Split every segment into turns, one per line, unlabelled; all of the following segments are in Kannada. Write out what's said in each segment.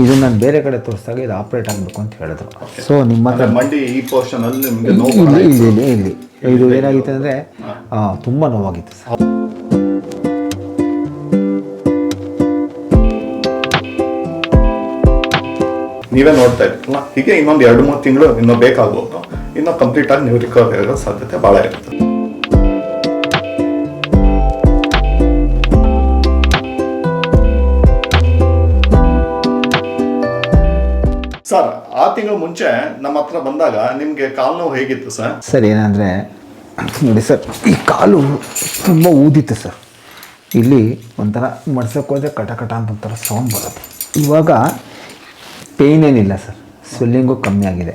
ಇದು ನಾನು ಬೇರೆ ಕಡೆ ತೋರಿಸಿದಾಗ ಇದು ಆಪ್ರೇಟ್ ಆಗಬೇಕು ಅಂತ ಹೇಳಿದ್ರು. ಸೊ ನಿಮ್ಮ ಹತ್ರ
ಮಂಡಿ ಈ ಪೋರ್ಷನ್ ಅಲ್ಲಿ ನಿಮಗೆ
ಇಲ್ಲಿ ಇದು ಏನಾಗಿತ್ತು ಅಂದರೆ ತುಂಬ ನೋವಾಗಿತ್ತು ಸರ್.
ನೀವೇ ನೋಡ್ತಾ ಇರ್ತೀರಲ್ಲ, ಹೀಗೆ ಇನ್ನೊಂದು 2-3 ತಿಂಗಳು ಇನ್ನೂ ಬೇಕಾಗ್ಬೋದು. ಇನ್ನೂ ಕಂಪ್ಲೀಟ್ ಆಗಿ ನೀವು ರಿಕವರಿ ಆಗೋ ಸಾಧ್ಯತೆ ಭಾಳ ಇರುತ್ತೆ. ಸರ್, 6 ತಿಂಗಳು ಮುಂಚೆ ನಮ್ಮ ಹತ್ರ ಬಂದಾಗ ನಿಮಗೆ ಕಾಲು ನೋವು ಹೇಗಿತ್ತು ಸರ್?
ಸರ್ ಏನಂದರೆ ನೋಡಿ ಸರ್, ಈ ಕಾಲು ತುಂಬ ಊದಿತ್ತು ಸರ್. ಇಲ್ಲಿ ಒಂಥರ ಮಡ್ಸೋಕ್ಕೆ ಹೋದರೆ ಕಟ ಅಂತ ಒಂಥರ ಸೌಂಡ್ ಬರುತ್ತೆ. ಇವಾಗ ಪೇಯ್ನ್ ಏನಿಲ್ಲ ಸರ್, ಸ್ವೆಲ್ಲಿಂಗು ಕಮ್ಮಿ ಆಗಿದೆ.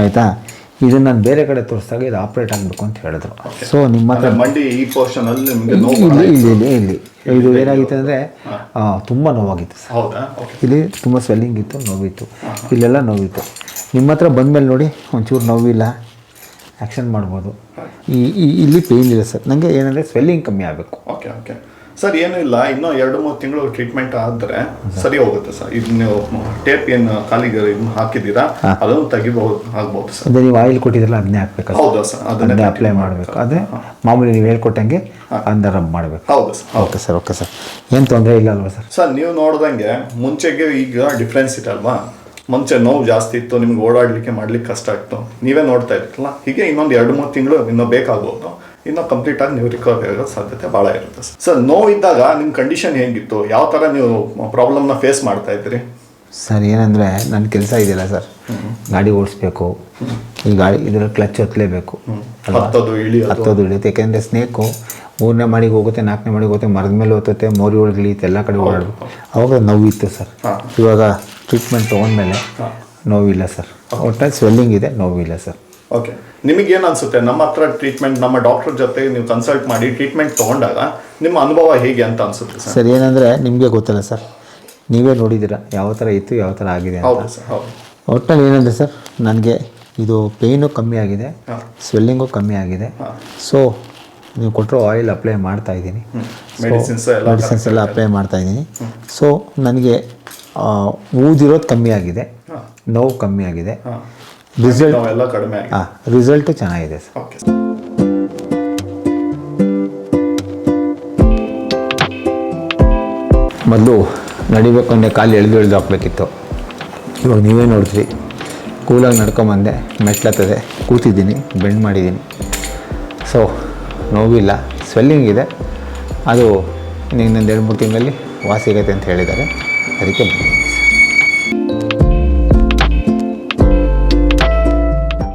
ಆಯಿತಾ? ಇದು ನಾನು ಬೇರೆ ಕಡೆ ತೋರಿಸಿದಾಗ ಇದು ಆಪ್ರೇಟ್ ಆಗಬೇಕು ಅಂತ ಹೇಳಿದ್ರು. ಸೊ ನಿಮ್ಮ ಹತ್ರ
ಮಂಡಿ ಈ ಪೋರ್ಷನ್ ಅಲ್ಲಿ ನಿಮಗೆ
ಇಲ್ಲಿ ಇದು ಏನಾಗಿತ್ತು ಅಂದರೆ ತುಂಬ ನೋವಾಗಿತ್ತು ಸರ್.
ಹೌದಾ?
ಇಲ್ಲಿ ತುಂಬ ಸ್ವೆಲ್ಲಿಂಗ್ ಇತ್ತು, ನೋವಿತ್ತು, ಇಲ್ಲೆಲ್ಲ ನೋವಿತ್ತು. ನಿಮ್ಮ ಹತ್ರ ಬಂದಮೇಲೆ ನೋಡಿ ಒಂಚೂರು ನೋವಿಲ್ಲ, ಆ್ಯಕ್ಷನ್ ಮಾಡ್ಬೋದು. ಇಲ್ಲಿ ಪೇಯ್ನ್ ಇಲ್ಲ ಸರ್. ನನಗೆ ಏನಂದರೆ ಸ್ವೆಲ್ಲಿಂಗ್ ಕಮ್ಮಿ ಆಗಬೇಕು.
ಓಕೆ ಓಕೆ ಸರ್, ಏನೂ ಇಲ್ಲ, ಇನ್ನೂ 2-3 ತಿಂಗಳು ಟ್ರೀಟ್ಮೆಂಟ್ ಆದರೆ ಸರಿ ಹೋಗುತ್ತೆ ಸರ್. ಇದು ನೀವು ಟೇಪ್ ಏನು ಕಾಲಿಗೆ ಇದನ್ನ ಹಾಕಿದ್ದೀರಾ ಅದನ್ನು ತೆಗಿಬಹುದು ಆಗ್ಬೋದು ಸರ್.
ಅದೇ ನೀವು ಆಯಿಲ್ ಕೊಟ್ಟಿದ್ರಲ್ಲ ಅದನ್ನೇ ಹಾಕ್ಬೇಕು.
ಹೌದಾ ಸರ್?
ಅದನ್ನೇ ಅಪ್ಲೈ ಮಾಡಬೇಕು. ಅದೇ ಮಾಮೂಲಿ ನೀವು ಹೇಳ್ಕೊಟ್ಟಂಗೆ ಅದನ್ನ ರಬ್ ಮಾಡಬೇಕು.
ಹೌದು ಸರ್.
Okay sir. ಏನು ತೊಂದರೆ ಇಲ್ಲ ಅಲ್ವಾ ಸರ್?
ಸರ್, ನೀವು ನೋಡ್ದಂಗೆ ಮುಂಚೆಗೆ ಈಗ ಡಿಫ್ರೆನ್ಸ್ ಇತ್ತಲ್ವಾ? ಮುಂಚೆ ನೋವು ಜಾಸ್ತಿ ಇತ್ತು, ನಿಮ್ಗೆ ಓಡಾಡಲಿಕ್ಕೆ ಮಾಡ್ಲಿಕ್ಕೆ ಕಷ್ಟ ಆಗ್ತು. ನೀವೇ ನೋಡ್ತಾ ಇರ್ತಿಲ್ಲ, ಹೀಗೆ ಇನ್ನೊಂದು 2-3 ತಿಂಗಳು ಇನ್ನೂ ಬೇಕಾಗ್ಬೋದು. ಇನ್ನೂ ಕಂಪ್ಲೀಟ್ ಆಗಿ ನೀವು ರಿಕವರಿ ಆಗೋ ಸಾಧ್ಯತೆ ಭಾಳ ಇರುತ್ತೆ ಸರ್. ಸರ್, ನೋವಿದ್ದಾಗ ನಿಮ್ಮ ಕಂಡೀಷನ್ ಹೇಗಿತ್ತು? ಯಾವ ಥರ ನೀವು ಪ್ರಾಬ್ಲಮ್ನ ಫೇಸ್ ಮಾಡ್ತಾ ಇದ್ರಿ?
ಸರ್ ಏನಂದರೆ ನನ್ನ ಕೆಲಸ ಇದೆಯಲ್ಲ ಸರ್, ಗಾಡಿ ಓಡಿಸ್ಬೇಕು, ಈ ಗಾಡಿ ಇದರಲ್ಲಿ ಕ್ಲಚ್ ಹತ್ತಲೇಬೇಕು,
ಹತ್ತೋದು
ಇಳಿಯುತ್ತೆ. ಯಾಕೆಂದರೆ ಸ್ನೇಕು 3ನೇ ಮಾಡಿಗೆ ಹೋಗುತ್ತೆ, 4ನೇ ಮಾಡಿಗೆ ಹೋಗುತ್ತೆ, ಮರದ ಮೇಲೆ ಹೋಗುತ್ತೆ, ಮೋರಿ ಒಳಗೆ ಇಳಿಯುತ್ತೆ, ಎಲ್ಲ ಕಡೆ ಓಡಾಡಬೇಕು. ಅವಾಗ ನೋವಿತ್ತು ಸರ್. ಇವಾಗ ಟ್ರೀಟ್ಮೆಂಟ್ ತೊಗೊಂಡ್ಮೇಲೆ ನೋವಿಲ್ಲ ಸರ್. ಒಟ್ಟಾಗಿ ಸ್ವೆಲ್ಲಿಂಗ್ ಇದೆ, ನೋವಿಲ್ಲ ಸರ್.
ಓಕೆ, ನಿಮಗೇನು ಅನಿಸುತ್ತೆ ನಮ್ಮ ಹತ್ರ ಟ್ರೀಟ್ಮೆಂಟ್, ನಮ್ಮ ಡಾಕ್ಟರ್ ಜೊತೆ ನೀವು ಕನ್ಸಲ್ಟ್ ಮಾಡಿ ಟ್ರೀಟ್ಮೆಂಟ್ ತೊಗೊಂಡಾಗ ನಿಮ್ಮ ಅನುಭವ ಹೇಗೆ ಅಂತ ಅನಿಸುತ್ತೆ ಸರ್?
ಸರ್ ಏನಂದರೆ ನಿಮಗೆ ಗೊತ್ತಲ್ಲ ಸರ್, ನೀವೇ ನೋಡಿದ್ದೀರಾ ಯಾವ ಥರ ಇತ್ತು, ಯಾವ ಥರ ಆಗಿದೆ ಅಂತ.
ಹೌದು ಸರ್, ಹೌದು.
ಒಟ್ಟಲ್ಲಿ ಏನಂದರೆ ಸರ್, ನನಗೆ ಇದು ಪೇಯ್ನು ಕಮ್ಮಿ ಆಗಿದೆ, ಸ್ವೆಲ್ಲಿಂಗು ಕಮ್ಮಿ ಆಗಿದೆ. ಸೊ ನೀವು ಕೊಟ್ಟರು ಆಯಿಲ್ ಅಪ್ಲೈ ಮಾಡ್ತಾ ಇದ್ದೀನಿ, ಮೆಡಿಸಿನ್ಸ್ ಎಲ್ಲ ಅಪ್ಲೈ ಮಾಡ್ತಾ ಇದ್ದೀನಿ. ಸೊ ನನಗೆ ಊದಿರೋದು ಕಮ್ಮಿ ಆಗಿದೆ, ನೋವು ಕಮ್ಮಿ ಆಗಿದೆ, ರಿಸಲ್ಟು ಚೆನ್ನಾಗಿದೆ ಸರ್. ಮೊದಲು ನಡಿಬೇಕು ಅಂದರೆ ಕಾಲು ಎಳೆದು ಹಾಕ್ಬೇಕಿತ್ತು. ಇವಾಗ ನೀವೇ ನೋಡಿದ್ರಿ, ಕೂಲಾಗಿ ನಡ್ಕೊಂಬಂದೆ, ಮೆಟ್ಲತ್ತದೆ, ಕೂತಿದ್ದೀನಿ, ಬೆಂಡ್ ಮಾಡಿದ್ದೀನಿ. ಸೊ ನೋವಿಲ್ಲ, ಸ್ವೆಲ್ಲಿಂಗ್ ಇದೆ. ಅದು ಇನ್ನೊಂದು 2-3 ತಿಂಗಳಲ್ಲಿ ವಾಸಿ ಆಗುತ್ತೆ ಅಂತ ಹೇಳಿದ್ದಾರೆ, ಅದಕ್ಕೆ